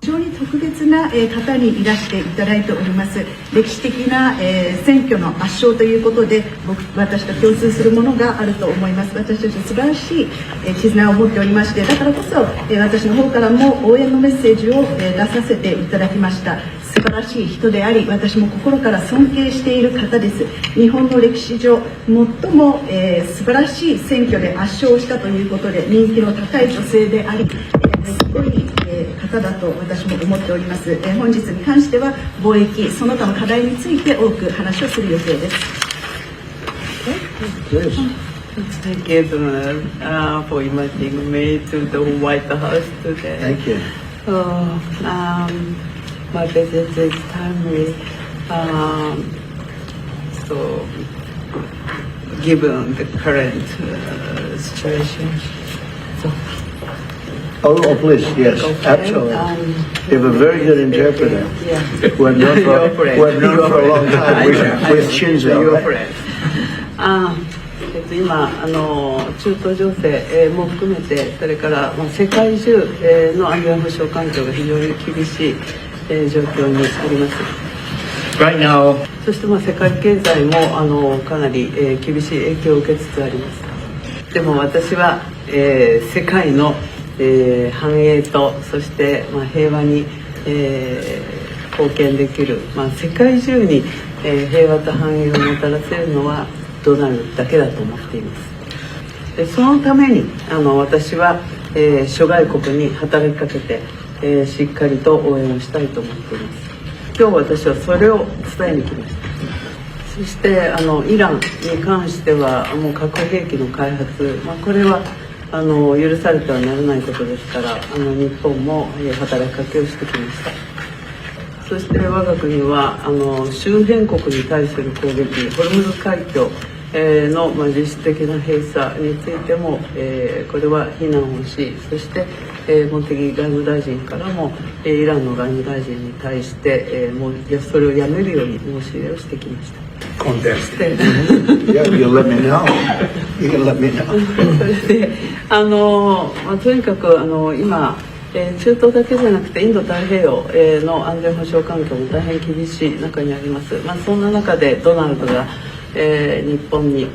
非常に特別な方にいらしていただいております。歴史的な選挙の圧勝ということで、私と共通するものがあると思います。私たち素晴らしい絆を持っておりまして、だからこそ私の方からも応援のメッセージを出させていただきました。素晴らしい人であり、私も心から尊敬している方です。日本の歴史上最も素晴らしい選挙で圧勝したということで、人気の高い女性であり、すごい方だと私も思っております。本日に関しては貿易その他の課題について多く話をする予定です。Thank you, for inviting me to the White House today. Thank you. My visit is timely. So, given the current situation. So, Oh, please, yes, absolutely. You have a very good interpreter. Yeah. Who I've known for a long time. With Shinzo. Your friend. 今中東情勢も含めて、それから世界中の安全保障環境が非常に厳しい状況にあります。Right now. そして世界経済もかなり厳しい影響を受けつつあります。でも私は世界の繁栄と、そして平和に貢献できる、世界中に平和と繁栄をもたらせるのはドナルだけだと思っています。でそのために私は諸外国に働きかけてしっかりと応援をしたいと思っています。今日私はそれを伝えに来ました。そしてイランに関してはもう核兵器の開発、これは許されてはならないことですから、日本も働きかけをしてきました。そして我が国は周辺国に対する攻撃、ホルムズ海峡の実質的な閉鎖についてもこれは非難をし、そして茂木外務大臣からもイランの外務大臣に対してもうそれをやめるように申し入れをしてきました。Yeah, you'll let me know. You can let me know. それでとにかく今中東だけじゃなくてインド太平洋の安全保障環境も大変厳しい中にあります。そんな中でドナルドが日本に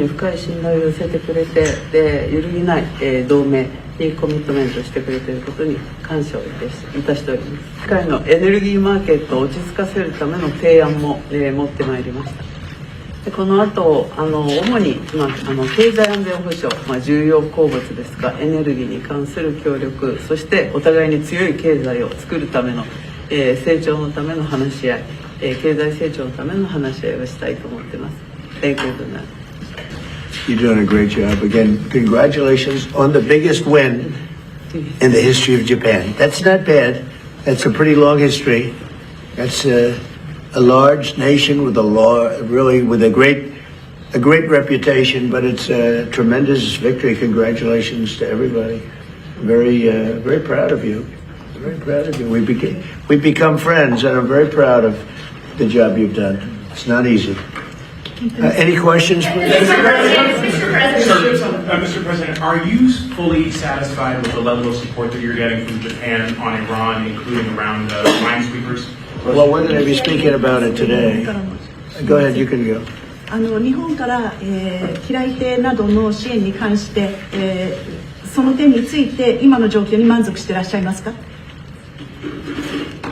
深い信頼を寄せてくれて、で揺るぎない同盟にコミットメントしてくれていることに感謝をいたしております。世界のエネルギーマーケットを落ち着かせるための提案も持ってまいりました。でこの後主に、経済安全保障、重要鉱物ですがエネルギーに関する協力、そしてお互いに強い経済を作るための、成長のための話し合い、経済成長のための話し合いをしたいと思っています。Thank you very much. You're doing a great job. Again, congratulations on the biggest win in the history of Japan. That's not bad. That's a pretty long history. That's a large nation with really with a great reputation, but it's a tremendous victory. Congratulations to everybody. Very proud of you. Very proud of you. We've become friends, and I'm very proud of the job you've done. It's not easy. Any questions, please? Mr. President, are you fully satisfied with the level of support that you're getting from Japan on Iran, including around minesweepers? Well, we're going to be speaking about it today. Go ahead, you can go. 日本から機雷艇などの支援に関して、その点について今の状況に満足していらっしゃいますか？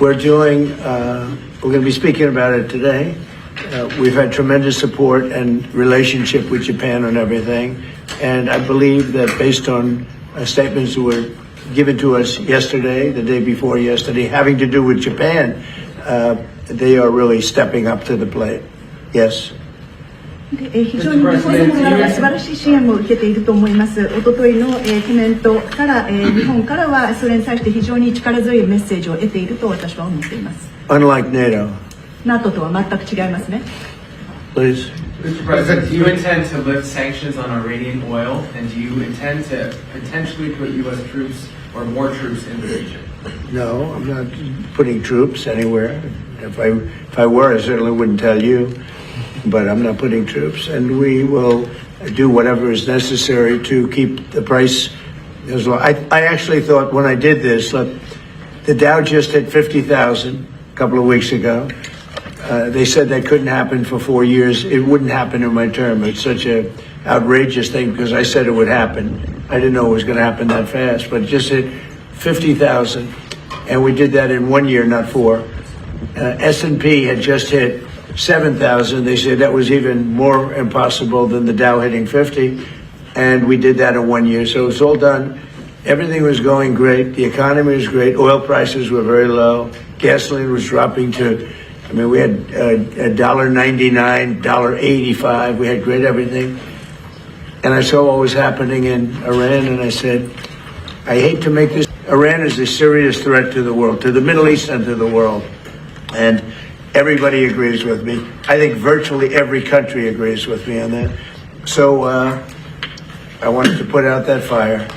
We're going to be speaking about it today. We've had tremendous support and relationship with Japan on everything, and I believe that based on statements that were given to us yesterday, the day before yesterday, having to do with Japan, they are really stepping up to the plate. Yes. 非常に日本のから素晴らしい支援も受けていると思います。おとといのコメントから、日本からはそれに対して非常に力強いメッセージを得ていると私は思っています。Unlike NATO. NATO とは全く違いますね。Please. Mr. President, do you intend to lift sanctions on Iranian oil, and do you intend to potentially put U.S. troops or more troops in the region? No, I'm not putting troops anywhere. If I were, I certainly wouldn't tell you. But I'm not putting troops, and we will do whatever is necessary to keep the price as low. I actually thought when I did this, The Dow just hit 50,000 a couple of weeks ago. They said that couldn't happen for 4 years. It wouldn't happen in my term. It's such an outrageous thing because I said it would happen. I didn't know it was going to happen that fast, but it just hit 50,000, and we did that in 1 year, not 4. S&P had just hit 7,000. They said that was even more impossible than the Dow hitting 50, and we did that in 1 year. So it was all done. Everything was going great. The economy was great. Oil prices were very low. Gasoline was dropping to, I mean, we had $1.99, $1.85. We had great everything. And I saw what was happening in Iran, and I said, I hate to make this. Iran is a serious threat to the world, to the Middle East and to the world. And everybody agrees with me. I think virtually every country agrees with me on that. So I wanted to put out that fire.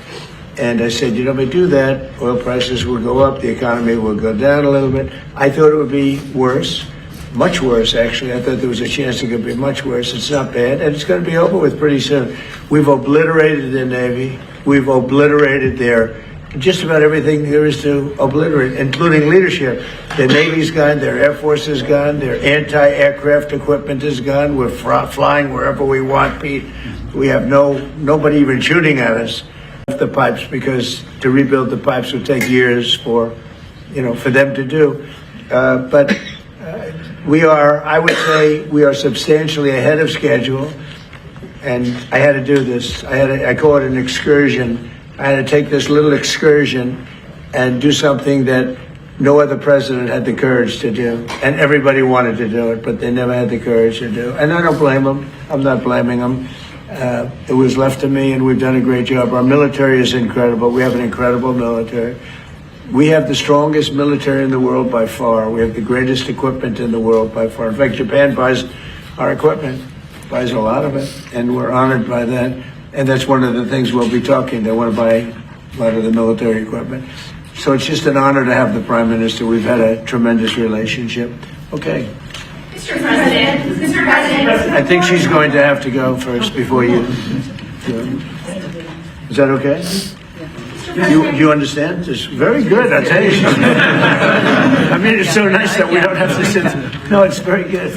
And I said, you know, if I do that, oil prices will go up, the economy will go down a little bit. I thought it would be worse, much worse, actually. I thought there was a chance it could be much worse. It's not bad, and it's going to be over with pretty soon. We've obliterated the Navy. We've obliterated their just about everything there is to obliterate, including leadership. The Navy's gone, their Air Force is gone, their anti-aircraft equipment is gone. We're flying wherever we want, Pete. We have nobody even shooting at us. The pipes, because to rebuild the pipes would take years for them to do. But we are, I would say, we are substantially ahead of schedule. And I had to do this. I call it an excursion. I had to take this little excursion and do something that no other president had the courage to do. And everybody wanted to do it, but they never had the courage to do. And I don't blame them. I'm not blaming them. It was left to me, and we've done a great job. Our military is incredible. We have an incredible military. We have the strongest military in the world by far. We have the greatest equipment in the world by far. In fact, Japan buys our equipment, buys a lot of it, and we're honored by that. And that's one of the things we'll be talking. They want to buy a lot of the military equipment. So it's just an honor to have the Prime Minister. We've had a tremendous relationship. Okay. Mr. President. I think she's going to have to go first before you. Is that okay? You understand? It's very good, I tell you. I mean, it's so nice that we don't have to sit. No, it's very good.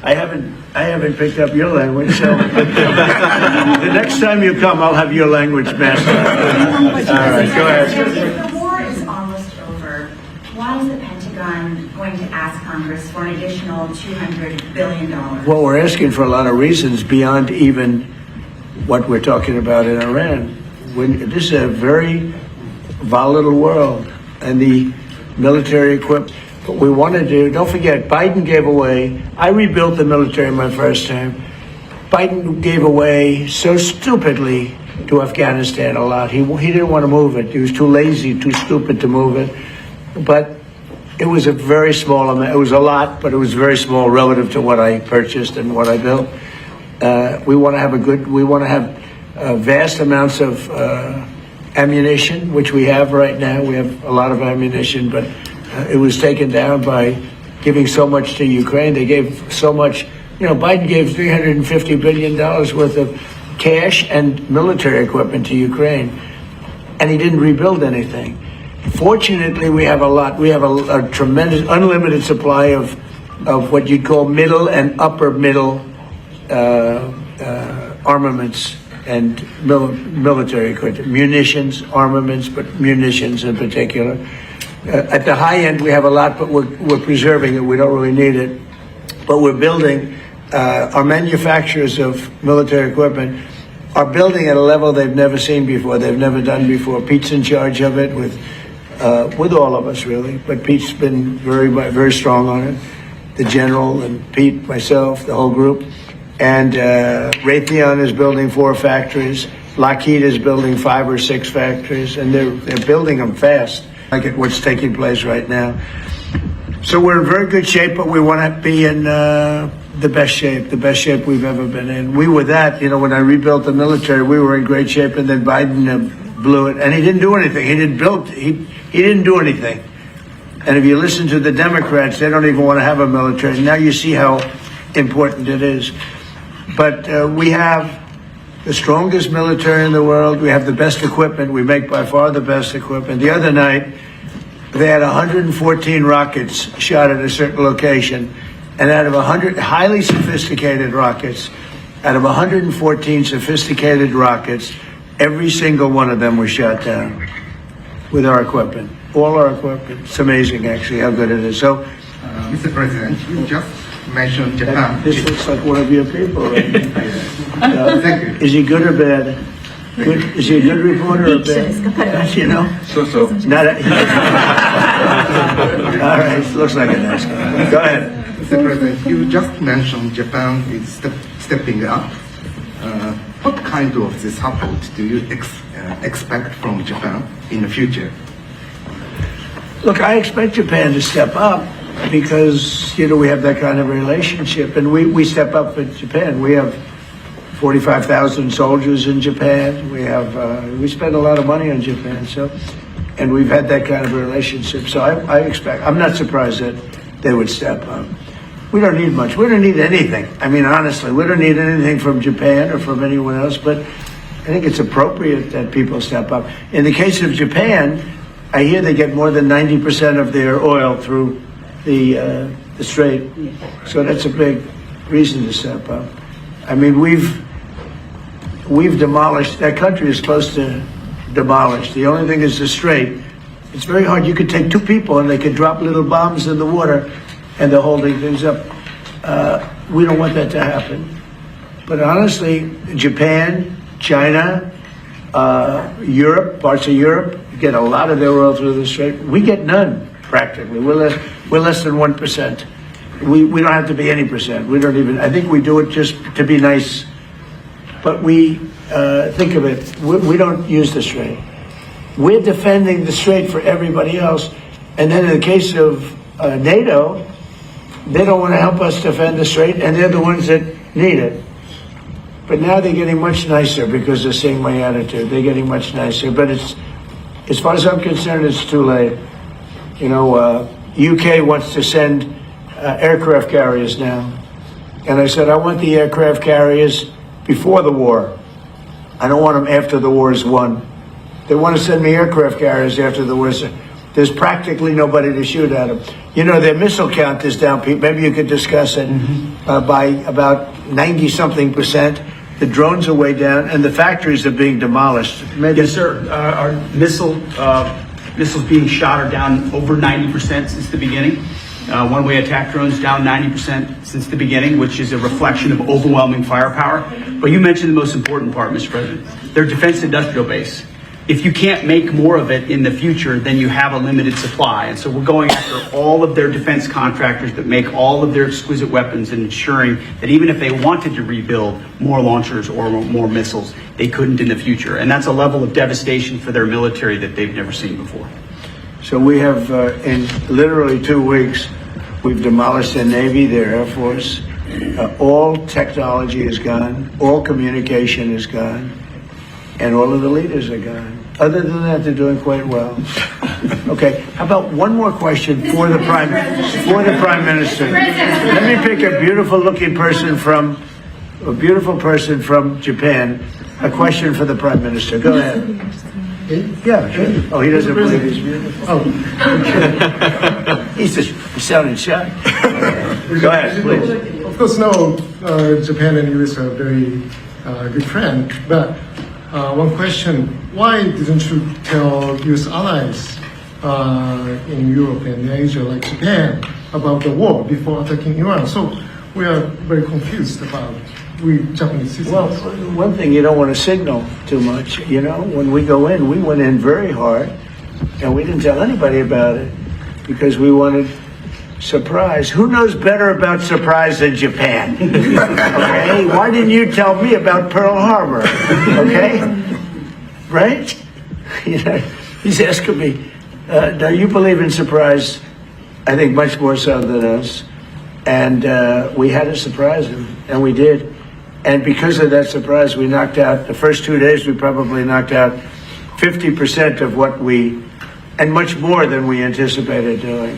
I haven't picked up your language, so the next time you come, I'll have your language mastered. All right, go ahead. If the war is almost over, why is the Pentagon going to ask Congress for an additional $200 billion? Well, we're asking for a lot of reasons beyond even what we're talking about in Iran. This is a very volatile world, and the military equipment. What we want to do, don't forget, Biden gave away, I rebuilt the military in my first term. Biden gave away so stupidly to Afghanistan a lot. He didn't want to move it. He was too lazy, too stupid to move it. But it was a very small amount. It was a lot, but it was very small relative to what I purchased and what I built. We want to have vast amounts of ammunition, which we have right now. We have a lot of ammunition, but it was taken down by giving so much to Ukraine. They gave so much. Biden gave $350 billion worth of cash and military equipment to Ukraine, and he didn't rebuild anything. Fortunately, we have a lot. We have a tremendous, unlimited supply of what you'd call middle and upper middle armaments and military equipment, munitions, armaments, but munitions in particular. At the high end, we have a lot, but we're preserving it. We don't really need it. But we're building, our manufacturers of military equipment are building at a level they've never seen before, they've never done before. Pete's in charge of it with all of us, really. But Pete's been very, very strong on it. The general and Pete, myself, the whole group. And Raytheon is building 4 factories. Lockheed is building 5 or 6 factories, and they're building them fast. Like what's taking place right now. So we're in very good shape, but we want to be in the best shape we've ever been in. We were that, when I rebuilt the military, we were in great shape, and then Biden blew it, and he didn't do anything. He didn't do anything. And if you listen to the Democrats, they don't even want to have a military. Now you see how important it is. But we have the strongest military in the world. We have the best equipment. We make by far the best equipment. The other night, they had 114 rockets shot at a certain location, and out of 100 highly sophisticated rockets, out of 114 sophisticated rockets, every single one of them was shot down with our equipment, all our equipment. It's amazing, actually, how good it is. So, Mr. President, you just mentioned Japan. this looks like one of your people, right? Thank you. Is he good or bad? Good. Is he a good reporter or bad? You know? So. Not a, all right, looks like a nice guy. Go ahead. Mr. President, you just mentioned Japan is stepping up. What kind of the support do you expect from Japan in the future? Look, I expect Japan to step up because, we have that kind of relationship, and we step up with Japan. We have 45,000 soldiers in Japan. We spend a lot of money on Japan, and we've had that kind of a relationship. So I expect, I'm not surprised that they would step up. We don't need much. We don't need anything. I mean, honestly, we don't need anything from Japan or from anyone else, but I think it's appropriate that people step up. In the case of Japan, I hear they get more than 90% of their oil through the strait. So that's a big reason to step up. I mean, we've demolished, that country is close to demolished. The only thing is the strait. It's very hard. You could take two people and they could drop little bombs in the water and they're holding things up. We don't want that to happen. But honestly, Japan, China, Europe, parts of Europe, get a lot of their oil through the strait. We get none, practically. We're less than 1%. We don't have to be any percent. We don't even, I think we do it just to be nice. But we, think of it, we don't use the strait. We're defending the strait for everybody else. And then in the case of NATO, they don't want to help us defend the strait, and they're the ones that need it. But now they're getting much nicer because they're seeing my attitude. They're getting much nicer. But it's, as far as I'm concerned, it's too late. UK wants to send aircraft carriers now. And I said, I want the aircraft carriers before the war. I don't want them after the war is won. They want to send me aircraft carriers after the war is. There's practically nobody to shoot at them. Their missile count is down. Maybe you could discuss it by about 90-something%. The drones are way down, and the factories are being demolished. Yes, sir. Our missiles being shot are down over 90% since the beginning. One-way attack drones down 90% since the beginning, which is a reflection of overwhelming firepower. But you mentioned the most important part, Mr. President. Their defense industrial base. If you can't make more of it in the future, then you have a limited supply. And so we're going after all of their defense contractors that make all of their exquisite weapons and ensuring that even if they wanted to rebuild more launchers or more missiles, they couldn't in the future. And that's a level of devastation for their military that they've never seen before. So we have, in literally 2 weeks, we've demolished their Navy, their Air Force. All technology is gone. All communication is gone. And all of the leaders are gone. Other than that, they're doing quite well. Okay, how about one more question for the Prime Minister? Let me pick a beautiful person from Japan. A question for the Prime Minister. Go ahead. Yeah, sure. Oh, he doesn't believe he's beautiful. Oh, he's sounding shy. Go ahead, please. Of course, now Japan and US are very good friends, but one question, why didn't you tell US allies in Europe and Asia like Japan about the war before attacking Iran? So we are very confused about we Japanese citizens. Well, one thing, you don't want to signal too much. When we go in, we went in very hard, and we didn't tell anybody about it because we wanted surprise. Who knows better about surprise than Japan? Okay? Why didn't you tell me about Pearl Harbor? Okay? Right? He's asking me, now you believe in surprise, I think much more so than us. And we had to surprise him, and we did. And because of that surprise, we knocked out, the first 2 days, we probably knocked out 50% of what and much more than we anticipated doing.